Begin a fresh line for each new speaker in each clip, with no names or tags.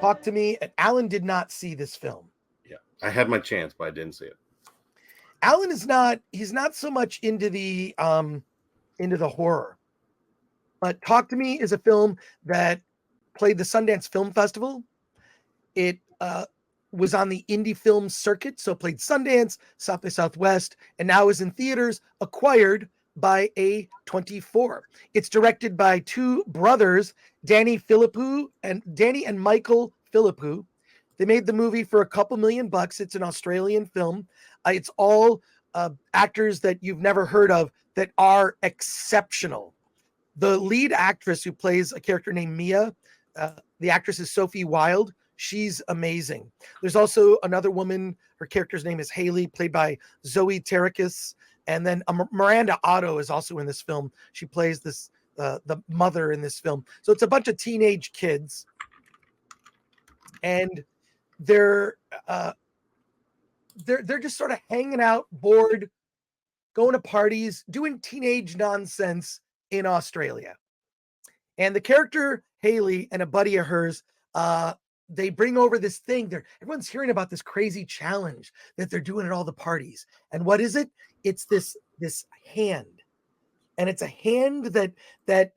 Talk to Me. And Alan did not see this film.
Yeah, I had my chance, but I didn't see it.
Alan is not, he's not so much into the horror. But Talk to Me is a film that played the Sundance Film Festival. It was on the indie film circuit, so played Sundance, South by Southwest, and now is in theaters, acquired by A24. It's directed by two brothers, Danny and Michael Philippou. They made the movie for a couple $1 million. It's an Australian film. It's all actors that you've never heard of that are exceptional. The lead actress who plays a character named Mia, the actress is Sophie Wilde. She's amazing. There's also another woman. Her character's name is Haley, played by Zoe Terakis. And then Miranda Otto is also in this film. She plays this the mother in this film. So it's a bunch of teenage kids, and they're just sort of hanging out, bored, going to parties, doing teenage nonsense in Australia. And the character Haley and a buddy of hers, they bring over this thing. Everyone's hearing about this crazy challenge that they're doing at all the parties. And what is it? It's this hand. And it's a hand that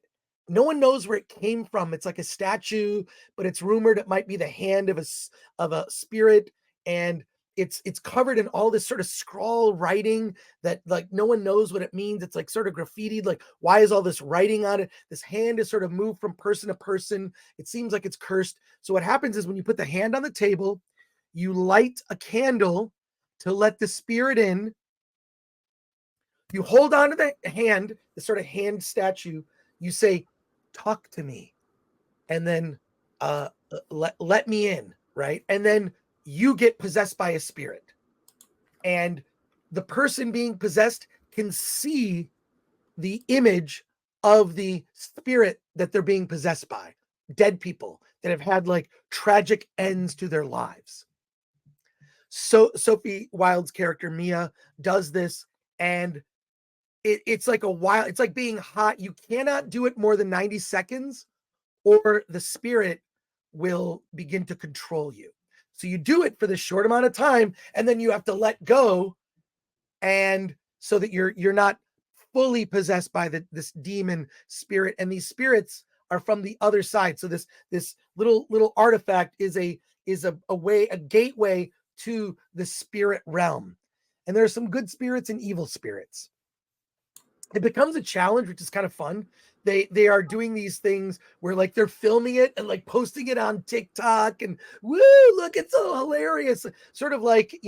no one knows where it came from. It's like a statue, but it's rumored it might be the hand of a spirit. And it's covered in all this sort of scrawl writing that like no one knows what it means. It's like sort of graffitied. Like, why is all this writing on it? This hand is sort of moved from person to person. It seems like it's cursed. So what happens is when you put the hand on the table, you light a candle to let the spirit in. You hold on to the hand, the sort of hand statue. You say, "Talk to me," and then let me in, right? And then you get possessed by a spirit, and the person being possessed can see the image of the spirit that they're being possessed by. Dead people that have had like tragic ends to their lives. So Sophie Wilde's character Mia does this, and it's like it's like being hot. You cannot do it more than 90 seconds or the spirit will begin to control you. So you do it for this short amount of time, and then you have to let go, and so that you're not fully possessed by this demon spirit. And these spirits are from the other side. So this little artifact is a gateway to the spirit realm. And there are some good spirits and evil spirits. It becomes a challenge, which is kind of fun. They are doing these things where like they're filming it and like posting it on TikTok and woo, look, it's so hilarious. Sort of like,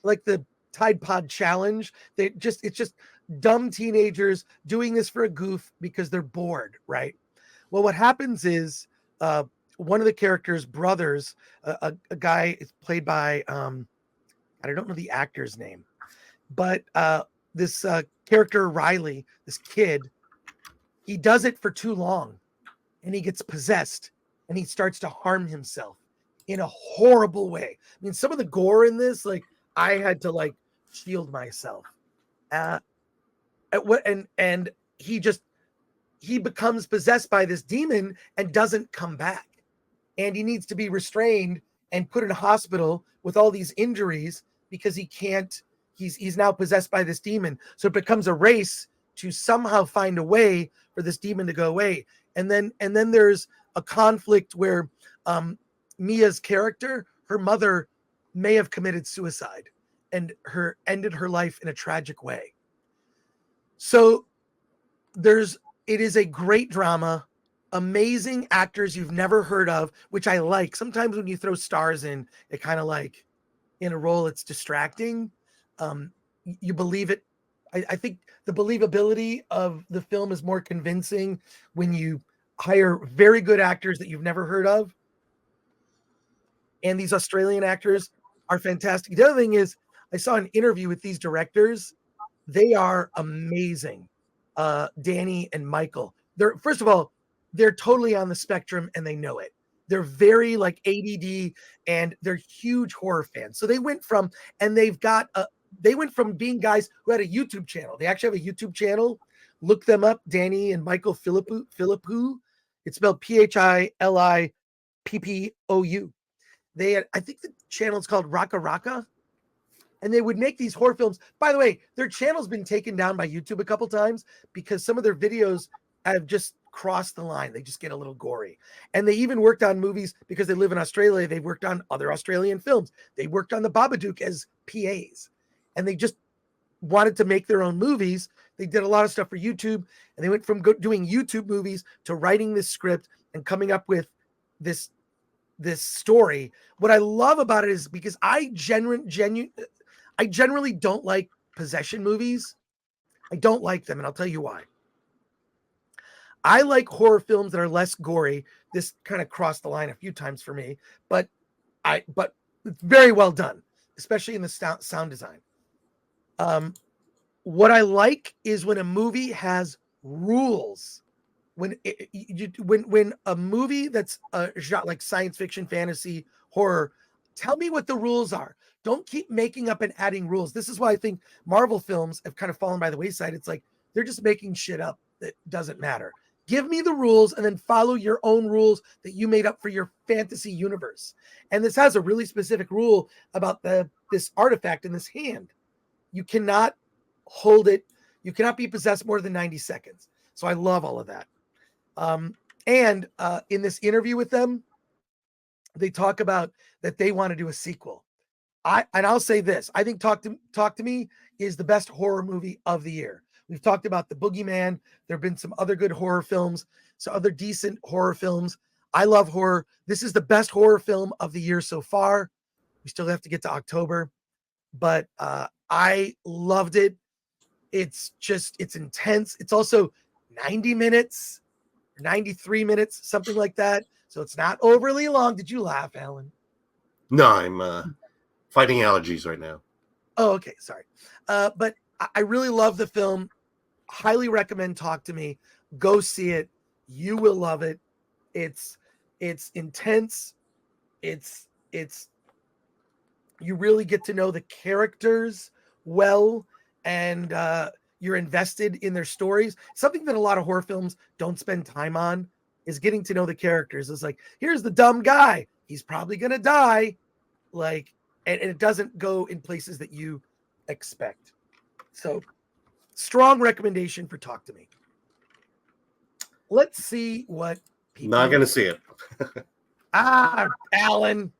like the Tide Pod challenge. It's just dumb teenagers doing this for a goof because they're bored, right? Well, what happens is one of the characters' brothers, a guy is played by I don't know the actor's name, but this character Riley, this kid, he does it for too long and he gets possessed and he starts to harm himself in a horrible way. I mean, some of the gore in this, like I had to like shield myself. And he becomes possessed by this demon and doesn't come back. And he needs to be restrained and put in a hospital with all these injuries because he's now possessed by this demon. So it becomes a race to somehow find a way for this demon to go away. And then there's a conflict where Mia's character, her mother may have committed suicide and ended her life in a tragic way. So it is a great drama, amazing actors you've never heard of, which I like. Sometimes when you throw stars in, it kind of like in a role, it's distracting. You believe it. I think the believability of the film is more convincing when you hire very good actors that you've never heard of. And these Australian actors are fantastic. The other thing is, I saw an interview with these directors. They are amazing. Danny and Michael. First of all, they're totally on the spectrum and they know it. They're very like ADD and they're huge horror fans. So they went from being guys who had a YouTube channel. They actually have a YouTube channel. Look them up, Danny and Michael Philippou. It's spelled Philippou. PPOU. I think the channel is called Raka Raka, and they would make these horror films. By the way, their channel's been taken down by YouTube a couple times because some of their videos have just crossed the line. They just get a little gory. And they even worked on movies because they live in Australia. They've worked on other Australian films. They worked on the Babadook as PAs, and they just wanted to make their own movies. They did a lot of stuff for YouTube, and they went from doing YouTube movies to writing this script and coming up with this story. What I love about it is because I generally don't like possession movies. I don't like them, and I'll tell you why. I like horror films that are less gory. This kind of crossed the line a few times for me, but it's very well done, especially in the sound design. What I like is when a movie has rules. When a movie that's like science fiction, fantasy, horror, tell me what the rules are. Don't keep making up and adding rules. This is why I think Marvel films have kind of fallen by the wayside. It's like they're just making shit up that doesn't matter. Give me the rules and then follow your own rules that you made up for your fantasy universe. And this has a really specific rule about this artifact in this hand. You cannot hold it. You cannot be possessed more than 90 seconds. So I love all of that. And in this interview with them, they talk about that they want to do a sequel. I'll say this. I think Talk to Me is the best horror movie of the year. We've talked about The Boogeyman. There have been some other good horror films, some other decent horror films. I love horror. This is the best horror film of the year so far. We still have to get to October, but I loved it. It's intense. It's also 90 minutes, 93 minutes, something like that. So it's not overly long. Did you laugh, Alan?
No, I'm fighting allergies right now.
Oh, okay. Sorry. But I really love the film. Highly recommend Talk to Me. Go see it. You will love it. It's intense. It's you really get to know the characters well, and you're invested in their stories. Something that a lot of horror films don't spend time on is getting to know the characters. It's like, here's the dumb guy. He's probably going to die. Like, and it doesn't go in places that you expect. So strong recommendation for Talk to Me. Let's see what
people... Not going to see it.
Alan.